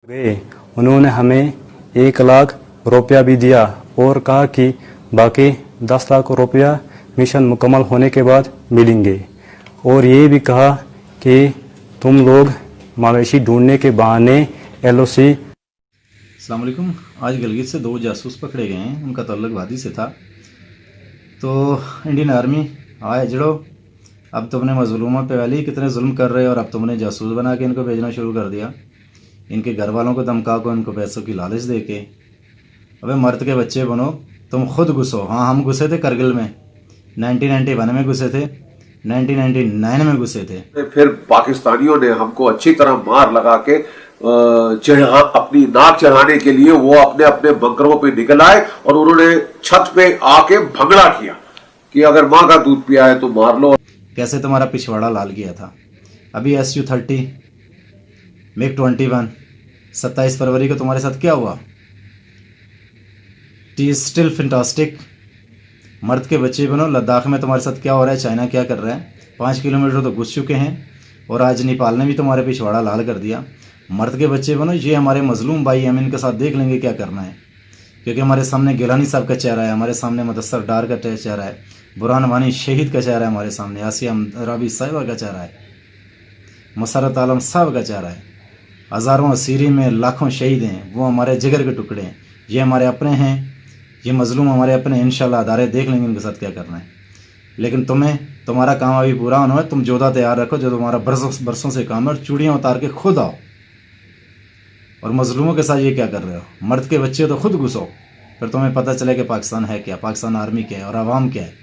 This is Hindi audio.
गए। उन्होंने हमें 1 लाख रुपया भी दिया और कहा कि बाकी 10 लाख रुपया मिशन मुकम्मल होने के बाद मिलेंगे, और ये भी कहा कि तुम लोग मवेशी ढूंढने के बहाने LOC। अस्सलाम वालेकुम। आज गिलगित से 2 जासूस पकड़े गए हैं। उनका ताल्लुक वादी से था। तो इंडियन आर्मी आए जड़ो, अब तुमने मजलूमों पे वाली कितने जुल्म कर रहे हो, और अब तुमने जासूस बना के इनको भेजना शुरू कर दिया। इनके घर वालों को धमका को, इनको पैसों की लालच दे के। अबे मर्द के बच्चे बनो, तुम खुद घुसो। हाँ, हम घुसे थे करगिल में, 1991 में घुसे थे, 1999 में घुसे थे। फिर पाकिस्तानियों ने हमको अच्छी तरह मार लगा के अपनी नाक चढ़ाने के लिए वो अपने अपने बंकरों पे निकल आए और उन्होंने छत पे आके भगड़ा किया कि अगर माँ का दूध पिया है तो मार लो। कैसे तुम्हारा पिछवाड़ा लाल किया था। अभी SU-30 MiG-21 27 फरवरी को तुम्हारे साथ क्या हुआ। T still fantastic. मर्द के बच्चे बनो, लद्दाख में तुम्हारे साथ क्या हो रहा है, चाइना क्या कर रहा है। 5 किलोमीटर तो घुस चुके हैं और आज नेपाल ने भी तुम्हारे पिछवाड़ा लाल कर दिया। मर्द के बच्चे बनो, ये हमारे मजलूम भाई, हम इनके साथ देख लेंगे क्या करना है, क्योंकि हमारे सामने गिलानी साहब का चेहरा है, हमारे सामने मुदस्सर डार का चेहरा है, बुरहान वानी शहीद का चेहरा है, हमारे सामने आसिया राबी साहिबा का चेहरा है, मसरत आलम साहब का चेहरा है। हज़ारों असीरी में लाखों शहीद हैं, वो हमारे जिगर के टुकड़े हैं। ये हमारे अपने हैं, ये मजलूम हमारे अपने। इंशाल्लाह अदारे देख लेंगे इनके साथ क्या करना है। लेकिन तुम्हारा काम अभी पूरा होना है। तुम जोधा तैयार रखो, जो तुम्हारा बरसों से काम है, और चूड़ियाँ उतार के खुद आओ। और मजलूमों के साथ ये क्या कर रहे हो। मर्द के बच्चे तो खुद घुसो, फिर तुम्हें पता चले कि पाकिस्तान है क्या, पाकिस्तान आर्मी क्या है और आवाम क्या है।